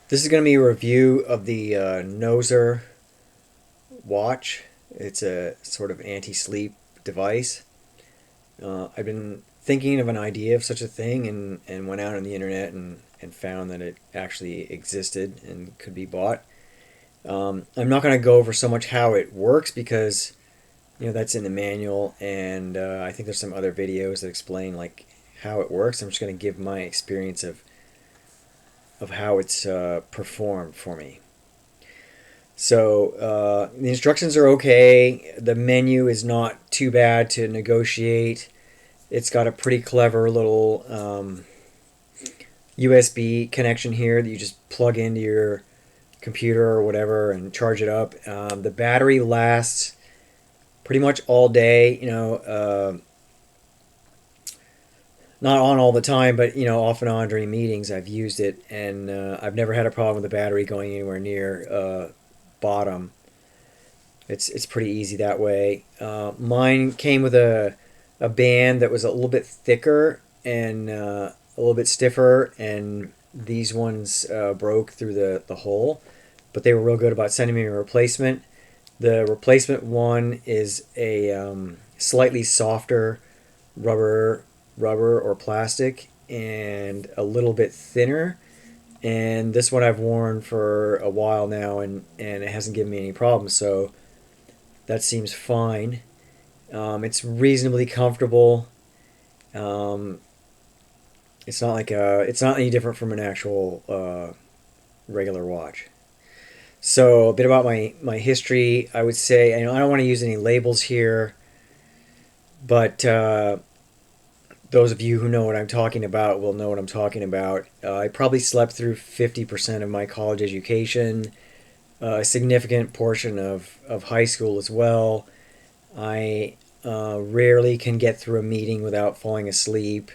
This is going to be a review of the Nozzer watch. It's a sort of anti-sleep device. I've been thinking of an idea of such a thing and went out on the internet and found that it actually existed and could be bought. I'm not going to go over so much how it works because that's in the manual, and I think there's some other videos that explain like how it works. I'm just going to give my experience of how it's performed for me. So the instructions are okay. The menu is not too bad to negotiate. It's got a pretty clever little USB connection here that you just plug into your computer or whatever and charge it up. The battery lasts pretty much all day. Not on all the time, but off and on during meetings I've used it, and I've never had a problem with the battery going anywhere near bottom. It's pretty easy that way. Mine came with a band that was a little bit thicker and a little bit stiffer, and these ones broke through the hole, but they were real good about sending me a replacement. The replacement one is a slightly softer rubber or plastic and a little bit thinner, and this one I've worn for a while now, and it hasn't given me any problems, so that seems fine. It's reasonably comfortable. Um, it's not any different from an actual regular watch. So a bit about my history. I would say I don't want to use any labels here, but those of you who know what I'm talking about will know what I'm talking about. I probably slept through 50% of my college education, a significant portion of high school as well. I rarely can get through a meeting without falling asleep.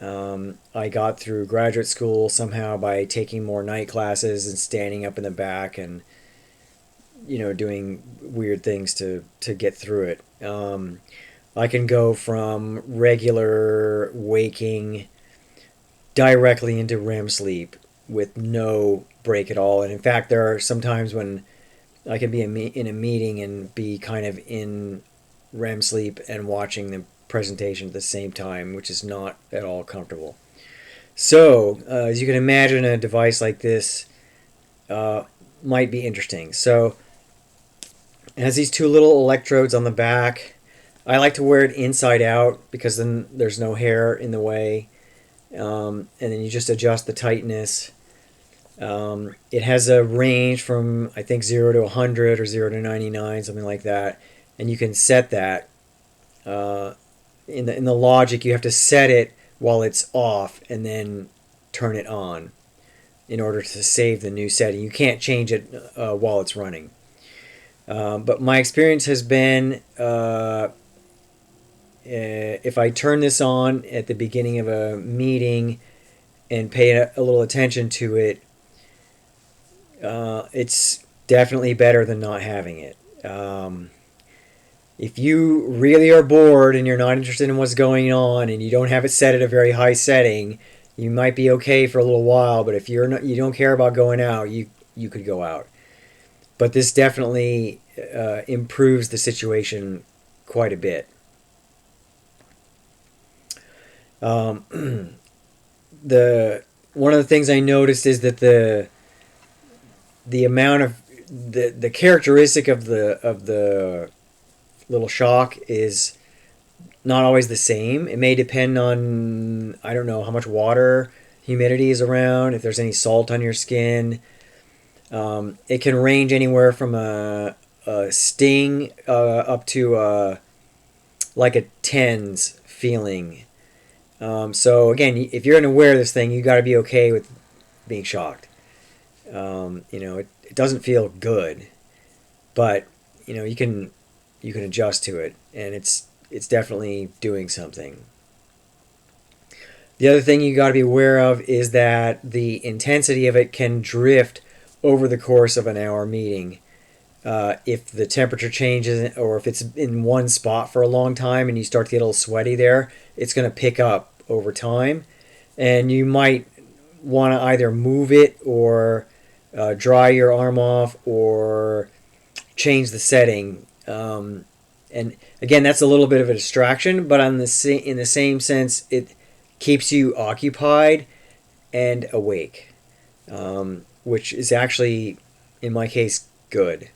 I got through graduate school somehow by taking more night classes and standing up in the back and doing weird things to get through it. I can go from regular waking directly into REM sleep with no break at all. And in fact, there are some times when I can be in a meeting and be kind of in REM sleep and watching the presentation at the same time, which is not at all comfortable. So, as you can imagine, a device like this might be interesting. So, it has these two little electrodes on the back. I like to wear it inside out because then there's no hair in the way. And then you just adjust the tightness. It has a range from, I think, 0 to 100 or 0 to 99, something like that. And you can set that. In the logic, you have to set it while it's off and then turn it on in order to save the new setting. You can't change it while it's running. But my experience has been if I turn this on at the beginning of a meeting and pay a little attention to it, it's definitely better than not having it. If you really are bored and you're not interested in what's going on and you don't have it set at a very high setting, you might be okay for a little while. But if you don't care about going out, you could go out. But this definitely improves the situation quite a bit. The one of the things I noticed is that the amount of the characteristic of the little shock is not always the same. It may depend on, I don't know, how much water, humidity is around, if there's any salt on your skin. It can range anywhere from a sting up to like a TENS feeling. So again, if you're unaware of this thing, you got to be okay with being shocked. It doesn't feel good, but you can adjust to it, and it's definitely doing something. The other thing you got to be aware of is that the intensity of it can drift over the course of an hour meeting. If the temperature changes or if it's in one spot for a long time and you start to get a little sweaty there, it's going to pick up over time, and you might want to either move it or dry your arm off or change the setting. And again, that's a little bit of a distraction, but in the same sense, it keeps you occupied and awake, which is actually, in my case, good.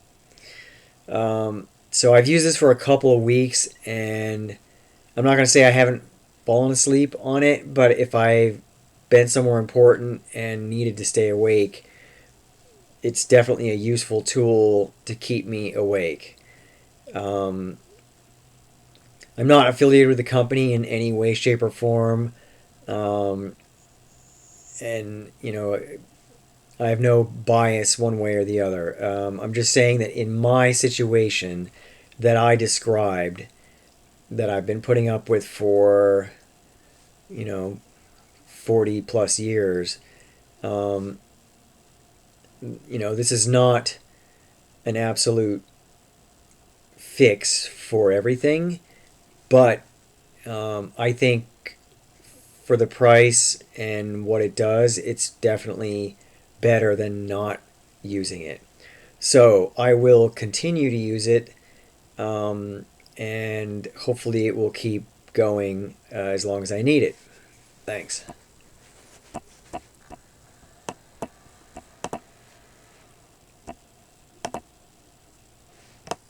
So I've used this for a couple of weeks, and I'm not going to say I haven't fallen asleep on it, but if I've been somewhere important and needed to stay awake, it's definitely a useful tool to keep me awake. Um, I'm not affiliated with the company in any way, shape, or form. Um, and, I have no bias one way or the other. I'm just saying that in my situation that I described, that I've been putting up with for, you know, 40 plus years, um, this is not an absolute fix for everything, but I think for the price and what it does, it's definitely better than not using it. So I will continue to use it, and hopefully it will keep going as long as I need it. Thanks.